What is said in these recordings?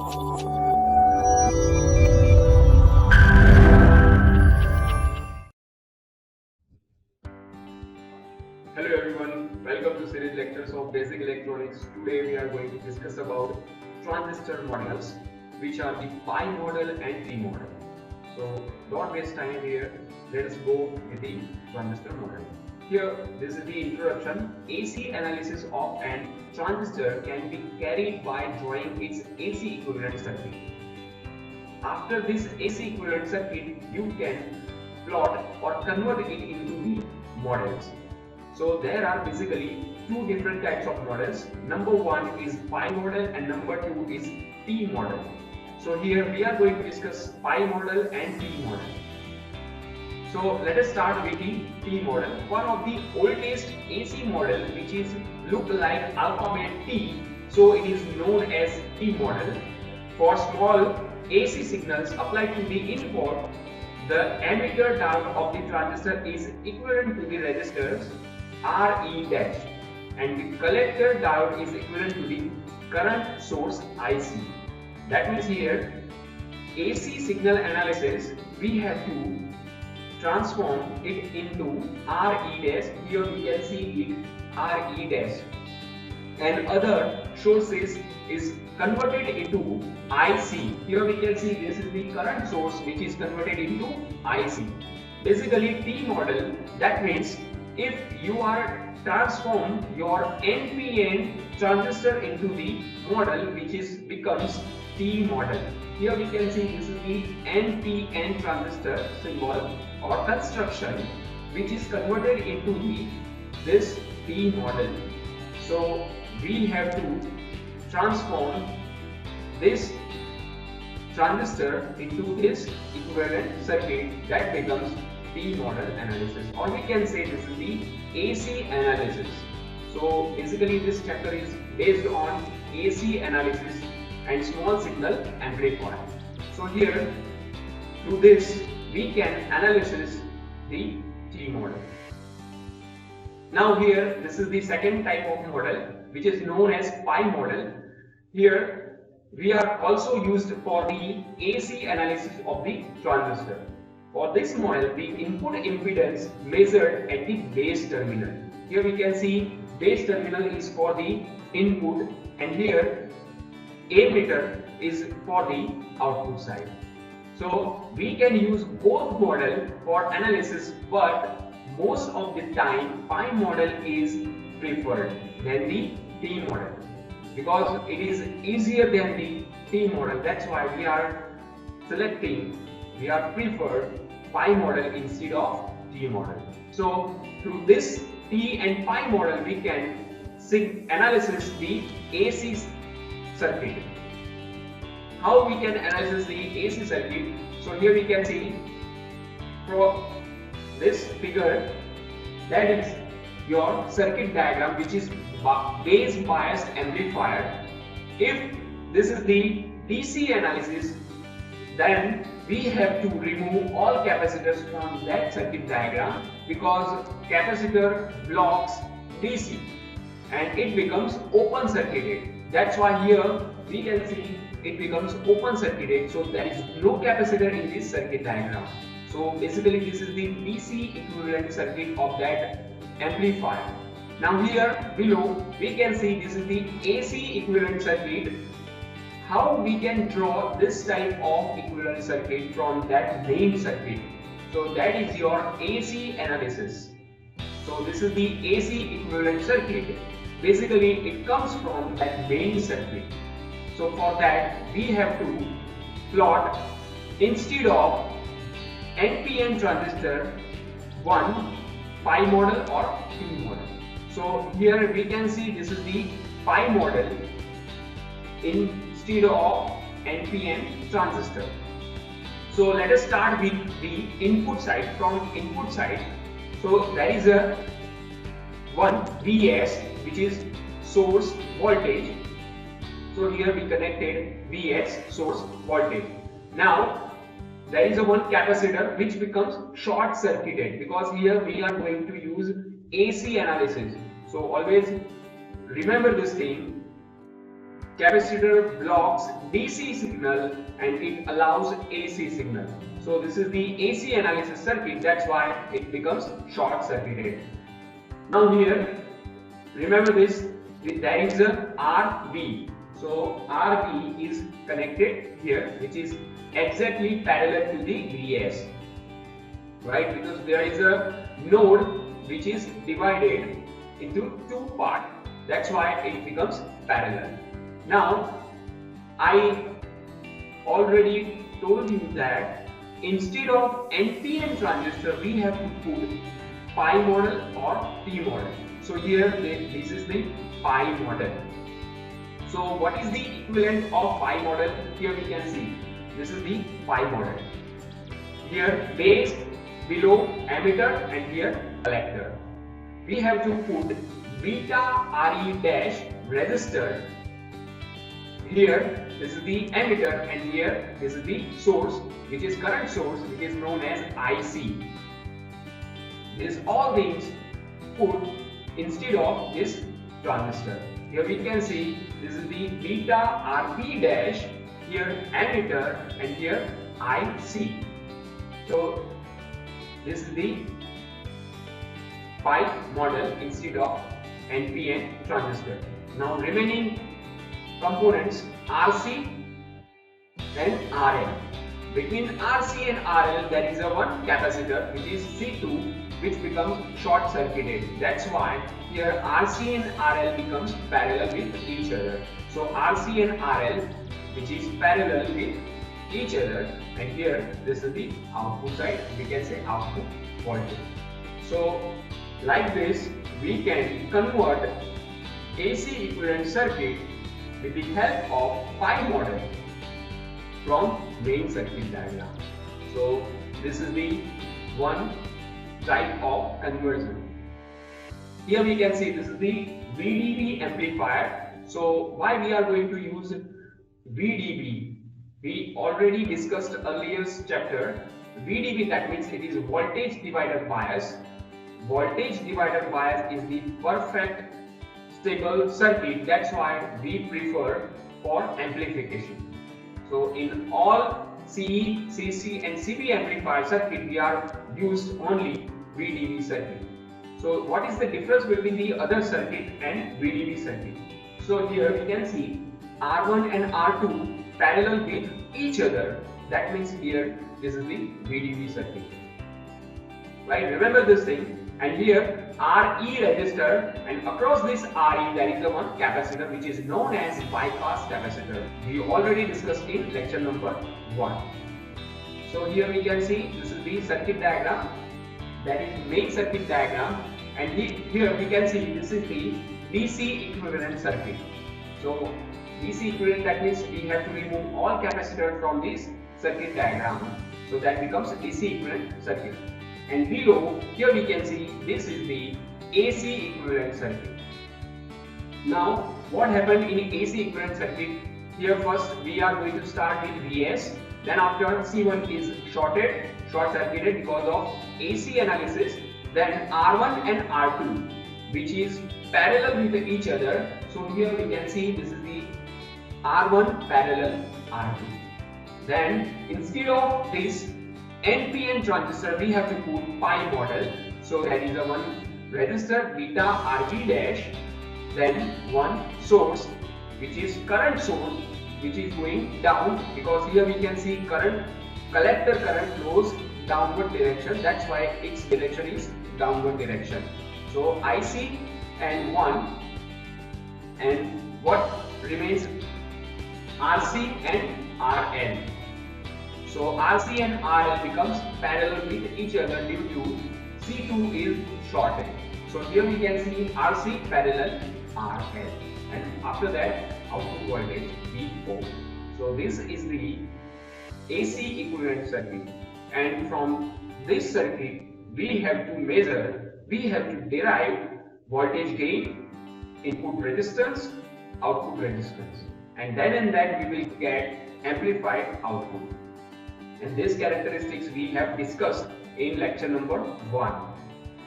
Hello everyone, welcome to series lectures of Basic Electronics. Today we are going to discuss about transistor models, which are the pi model and T model. So don't waste time here, let us go with the transistor model. Here, this is the introduction. AC analysis of an transistor can be carried by drawing its AC equivalent circuit. After this AC equivalent circuit, you can plot or convert it into the models. So there are basically two different types of models. Number one is pi model and number two is T model. So here we are going to discuss pi model and T model. So let us start with the T model. One of the oldest AC model which is look like alphabet T, so it is known as T model. For small AC signals applied to the input, the emitter diode of the transistor is equivalent to the resistors RE dash, and the collector diode is equivalent to the current source IC. That means here AC signal analysis we have to transform it into RE dash. Here we can see it RE dash, and other sources is converted into IC. Here we can see this is the current source which is converted into IC. Basically T model, that means if you are transform your NPN transistor into the model which is becomes T model. Here we can see this is the NPN transistor symbol or construction which is converted into the this T model. So we have to transform this transistor into this equivalent circuit, that becomes T model analysis, or we can say this is the AC analysis. So basically this chapter is based on AC analysis and small signal amplifier. So here through this we can analysis the T model. Now here this is the second type of model which is known as pi model. Here we are also used for the AC analysis of the transistor. For this model, the input impedance measured at the base terminal. Here we can see base terminal is for the input, and here ammeter is for the output side. So we can use both model for analysis, but most of the time pi model is preferred than the T model because it is easier than the T model. That's why we are preferred pi model instead of T model. So through this T and pi model we can analysis the AC circuit. How we can analyze the AC circuit? So here we can see from this figure, that is your circuit diagram which is base biased amplifier. If this is the DC analysis, then we have to remove all capacitors from that circuit diagram because capacitor blocks DC and it becomes open circuited. That's why here we can see it becomes open circuited, so there is no capacitor in this circuit diagram. So basically this is the DC equivalent circuit of that amplifier. Now here below we can see this is the AC equivalent circuit. How we can draw this type of equivalent circuit from that main circuit? So that is your AC analysis. So this is the AC equivalent circuit. Basically it comes from that main circuit. So for that we have to plot, instead of NPN transistor, one pi model or T model. So here we can see this is the pi model instead of NPN transistor. So let us start with the input side. From input side, so there is a one Vs which is source voltage. So here we connected Vs source voltage. Now there is a one capacitor which becomes short circuited because here we are going to use AC analysis. So always remember this thing. capacitor blocks DC signal and it allows AC signal. So this is the AC analysis circuit, that's why it becomes short circuited. Now here, remember this, there is a RV. So RV is connected here, which is exactly parallel to the VS, right? Because there is a node which is divided into two parts. That's why it becomes parallel. Now, I already told you that instead of NPN transistor, we have to put pi model or P model. So here, this is the pi model. So what is the equivalent of pi model? Here we can see, this is the pi model. Here base, below emitter, and here collector. We have to put beta RE dash resistor. Here this is the emitter and here this is the source, which is current source, which is known as IC. These all things put instead of this transistor. Here we can see this is the beta RB dash, here emitter and here IC. So this is the pi model instead of NPN transistor. Now remaining components RC and RL. Between RC and RL there is a one capacitor which is C2, which becomes short circuited. That's why here RC and RL becomes parallel with each other. So RC and RL, which is parallel with each other, and here this is the output side, we can say output voltage. So like this we can convert AC equivalent circuit with the help of pi model from main circuit diagram. So this is the one type of conversion. Here we can see this is the VDB amplifier. So why we are going to use VDB? We already discussed earlier chapter. VDB, that means it is voltage divider bias. Voltage divider bias is the perfect stable circuit. That's why we prefer for amplification. So in all CE, CC and CB amplifier circuit, we are used only VDB circuit. So what is the difference between the other circuit and VDB circuit? So here we can see R1 and R2 parallel with each other. That means here this is the VDB circuit. Right? Remember this thing. And here RE resistor, and across this RE there is a one capacitor which is known as bypass capacitor. We already discussed in lecture number 1. So here we can see this is the circuit diagram, that is main circuit diagram, and here we can see this is the DC equivalent circuit. So DC equivalent, that means we have to remove all capacitor from this circuit diagram, so that becomes DC equivalent circuit. And below, here we can see this is the AC equivalent circuit. Now, what happened in AC equivalent circuit? Here first we are going to start with VS. Then after C1 is short circuited because of AC analysis. Then R1 and R2, which is parallel with each other. So here we can see this is the R1 parallel R2. Then instead of this NPN transistor, we have to put pi model. So there is a one resistor beta RB dash, then one source which is current source, which is going down, because here we can see collector current flows downward direction. That's why its direction is downward direction. So IC and 1, and what remains RC and RL. So RC and RL becomes parallel with each other due to C2 is shorted. So here we can see RC parallel RL, and after that output voltage VO. So this is the AC equivalent circuit, and from this circuit we have to measure, we have to derive voltage gain, input resistance, output resistance, and then we will get amplified output. And these characteristics we have discussed in lecture number 1.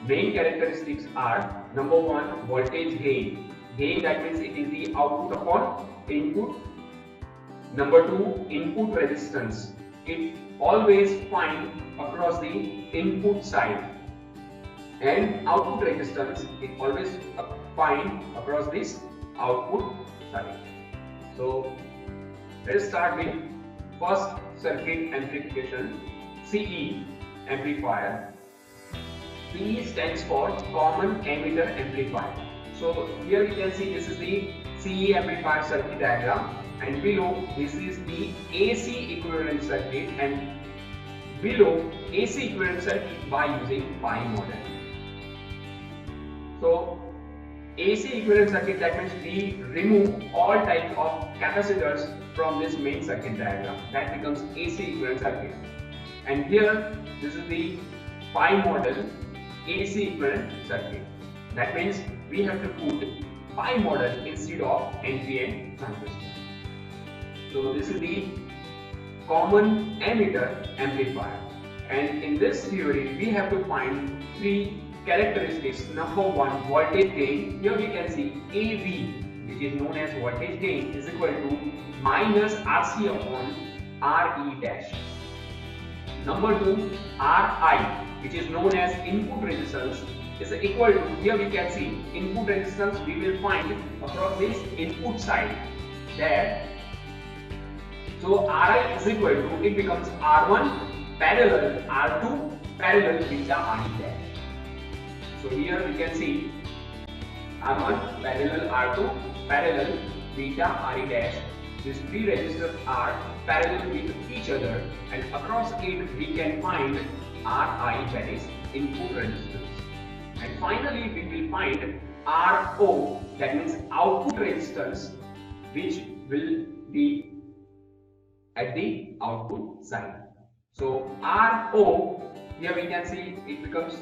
Main characteristics are: number 1, voltage gain. gain, that means it is the output upon input. Number 2, input resistance. It always find across the input side, and output resistance it always find across this output side. So let us start with first circuit amplification, CE amplifier. CE stands for common emitter amplifier. So here you can see this is the CE amplifier circuit diagram, and below this is the AC equivalent circuit, and below AC equivalent circuit by using pi model. So AC equivalent circuit, that means we remove all types of capacitors from this main circuit diagram. That becomes AC equivalent circuit. And here this is the pi model AC equivalent circuit. That means we have to put pi model instead of NPN transistor. So this is the common emitter amplifier. And in this theory we have to find three characteristics. Number 1, voltage gain. Here we can see AV, which is known as voltage gain, is equal to minus RC upon RE dash. Number 2, RI, which is known as input resistance, is equal to, here we can see input resistance we will find across this input side there. So RI is equal to, it becomes R1 parallel R2 parallel beta RE dash. So here we can see R1 parallel R2 parallel beta RE dash. These three resistors are parallel with each other, and across it we can find Ri, that is input resistance. And finally we will find Ro, that means output resistance, which will be at the output side. So Ro, here we can see it becomes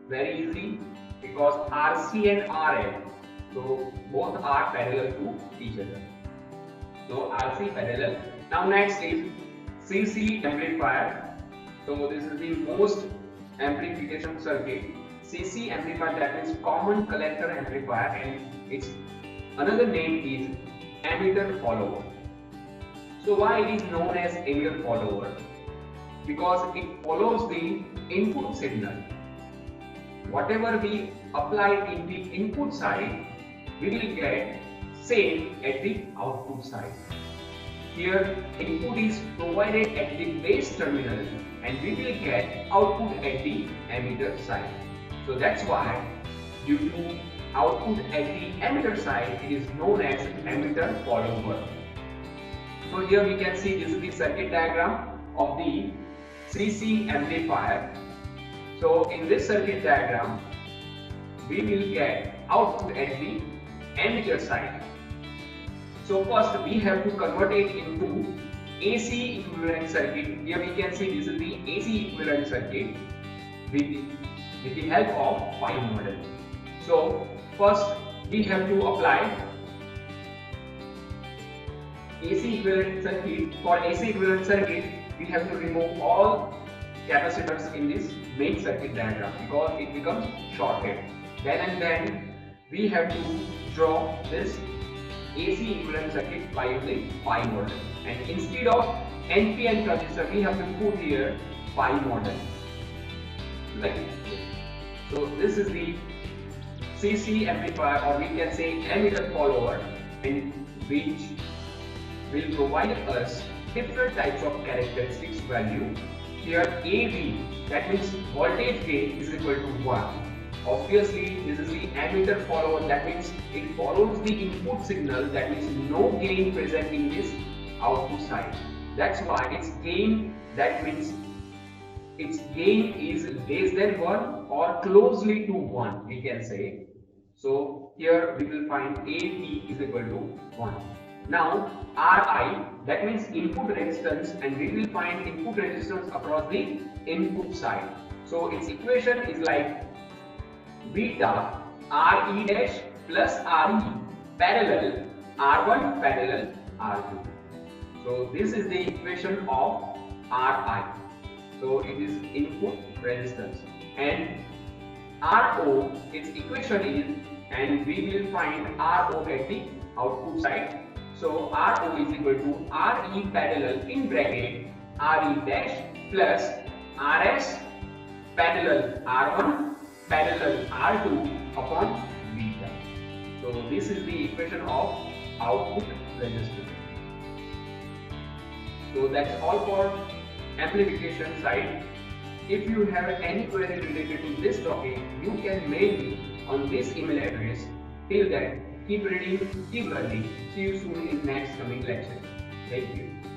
very easy because RC and RL, so both are parallel to each other. So RC parallel. Now next is CC amplifier. So this is the most amplification circuit. CC amplifier, that means common collector amplifier, and its another name is emitter follower. So why it is known as emitter follower? Because it follows the input signal. Whatever we apply in the input side, we will get same at the output side. Here input is provided at the base terminal, and we will get output at the emitter side. So that's why due to output at the emitter side, it is known as emitter follower. So here we can see this is the circuit diagram of the CC amplifier. So in this circuit diagram, we will get output at the emitter side. So first we have to convert it into AC equivalent circuit. Here we can see this is the AC equivalent circuit with the help of pi model. So first we have to apply AC equivalent circuit. For AC equivalent circuit, we have to remove all capacitors in this main circuit diagram because it becomes shorted. Then and then we have to draw this AC equivalent circuit by using pi model, and instead of NPN transistor we have to put here pi model like this. So this is the CC amplifier, or we can say emitter follower, and which will provide us different types of characteristics value. Here AV, that means voltage gain, is equal to 1. Obviously this is the emitter follower, that means it follows the input signal, that means no gain present in this output side. That's why its gain, that means its gain is less than 1 or closely to 1, we can say. So here we will find AV is equal to 1. Now Ri, that means input resistance, and we will find input resistance across the input side. So its equation is like beta Re dash plus Re parallel R1 parallel R2. So this is the equation of Ri. So it is input resistance, and Ro, its equation is and we will find RO at the output side. So RO is equal to RE parallel in bracket RE dash plus RS parallel R1 parallel R2 upon beta. So this is the equation of output resistance. So that's all for amplification side. If you have any query related to this topic, you can mail me on this email address. Till then, keep reading, keep learning. See you soon in next coming lecture. Thank you.